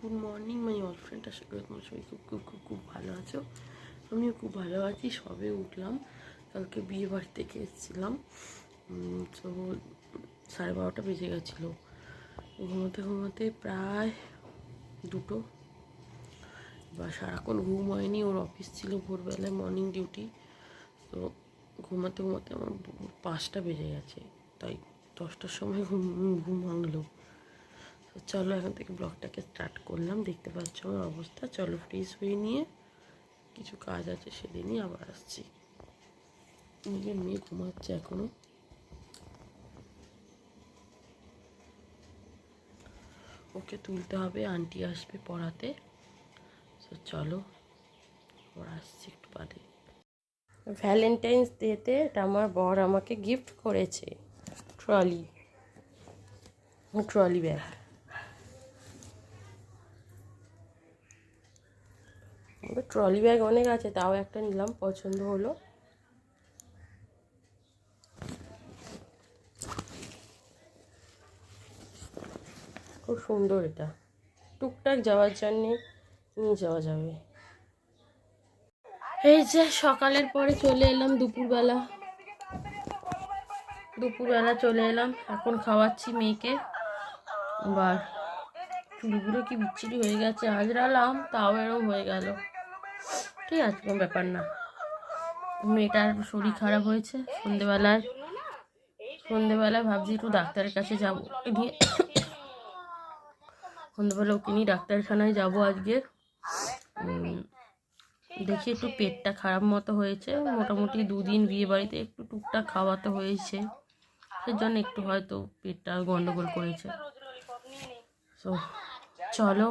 Good morning my all friend. আশা করি তোমার সবাই খুব খুব খুব খুব ভালো আছো। আমিও খুব ভালো আছি। সবে উঠলাম, কালকে বিয়ে বাড়ি থেকে এসেছিলাম। তো 12:30 বেজে গেছিলো। ঘুমোতে ঘুমোতে প্রায় 2টো। বা সারাক্ষণ ঘুম হয়নি, ওর অফিস ছিল ভোরবেলায়, মর্নিং ডিউটি। তো ঘুমাতে ঘুমাতে আমার 5টা বেজে গেছে, তাই 10টার সময় ঘুম ভাঙলো। তো চলো এখন থেকে ব্লগটাকে স্টার্ট করলাম। দেখতে পাচ্ছ আমার অবস্থা। চলো ফ্রেশ হয়ে নিয়ে কিছু কাজ আছে সেরে নিয়ে আবার আসছি। নিজের মেয়ে ঘুমাচ্ছে এখনো। ওকে তুলতে হবে, আন্টি আসবে পড়াতে। তো চলো আবার আসছি একটু বাদে। ভ্যালেন্টাইন্স ডেতে এটা আমার বর আমাকে গিফট করেছে, ট্রলি ব্যাগ। ট্রলি ব্যাগ অনেক আছে, তাও একটা নিলাম, পছন্দ হলো। খুব সুন্দর, এটা টুকটাক যাওয়ার জন্যে নিয়ে যাওয়া যাবে। এই যে সকালের পরে চলে এলাম দুপুরবেলা চলে এলাম। এখন খাওয়াচ্ছি মেয়েকে। এবার চুলগুলো কি বিচ্ছিরি হয়ে গেছে, আজরালাম তাও এরকম হয়ে গেল। ঠিক আছে, কোনো ব্যাপার না। মেয়েটার শরীর খারাপ হয়েছে। সন্ধেবেলায় ভাবছি একটু ডাক্তারের কাছে যাবো, নিয়ে সন্ধেবেলা ওকে নিয়ে ডাক্তারখানায় যাবো আজকে। দেখি একটু পেটটা খারাপ মতো হয়েছে, মোটামুটি 2 দিন বিয়ে বাড়িতে একটু টুকটাক খাওয়াতে হয়েছে, সেজন্য একটু হয়তো পেটটা গন্ডগোল করেছে। তো চলো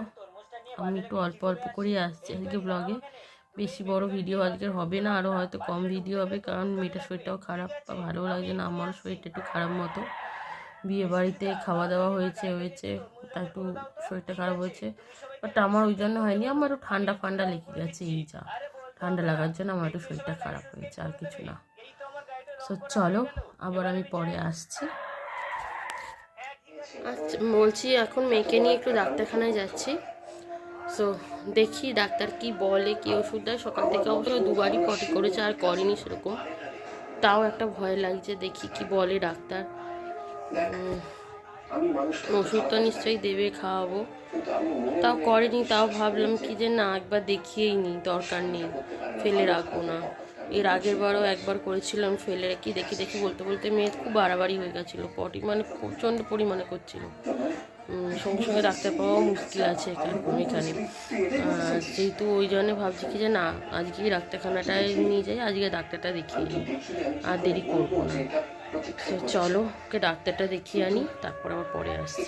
আমি একটু অল্প অল্প করেই আসছি আজকে ব্লগে। বেশি বড় ভিডিও আজকে হবে না, আরও হয়তো কম ভিডিও হবে, কারণ মেয়েটার শরীরটাও খারাপ, ভালোও লাগছে না। আমারও শরীরটা একটু খারাপ মতো, বিয়ে বাড়িতে খাওয়া দাওয়া হয়েছে তাই একটু শরীরটা খারাপ হয়েছে। বাট আমার ওই জন্য হয়নি, আমার একটু ঠান্ডা লেগে গেছে। এই যা ঠান্ডা লাগার জন্য আমার একটু শরীরটা খারাপ হয়েছে, আর কিছু না। সো চলো আবার আমি পরে আসছি। আচ্ছা, বলছি এখন মেয়েকে নিয়ে একটু ডাক্তারখানায় যাচ্ছি। সো দেখি ডাক্তার কি বলে, কি ওষুধ দেয়। সকাল থেকে অবশ্য 2বারই পটি করেছে, আর করেনি সেরকম। তাও একটা ভয় লাগছে, দেখি কি বলে ডাক্তার। ওষুধ তো নিশ্চয়ই দেবে, খাওয়াবো। তাও করেনি, তাও ভাবলাম কি যে না, একবার দেখিয়েই নিই, দরকার নেই, ফেলে রাখবো না। এর আগের বারও একবার করেছিলাম, ফেলে রেখে দেখি বলতে বলতে মেয়ে খুব বাড়াবাড়ি হয়ে গেছিলো, পটি মানে প্রচণ্ড পরিমাণে করছিল। সঙ্গে সঙ্গে ডাক্তার পাওয়াও মুশকিল আছে এখানে। যেহেতু ওই জন্য ভাবছি কি যে না, আজকেই ডাক্তারখানাটায় নিয়ে যাই, আজকে ডাক্তারটা দেখিয়ে নিই, আর দেরি করবো না। তো চলো ওকে ডাক্তারটা দেখিয়ে আনি, তারপর আবার পরে আসছি।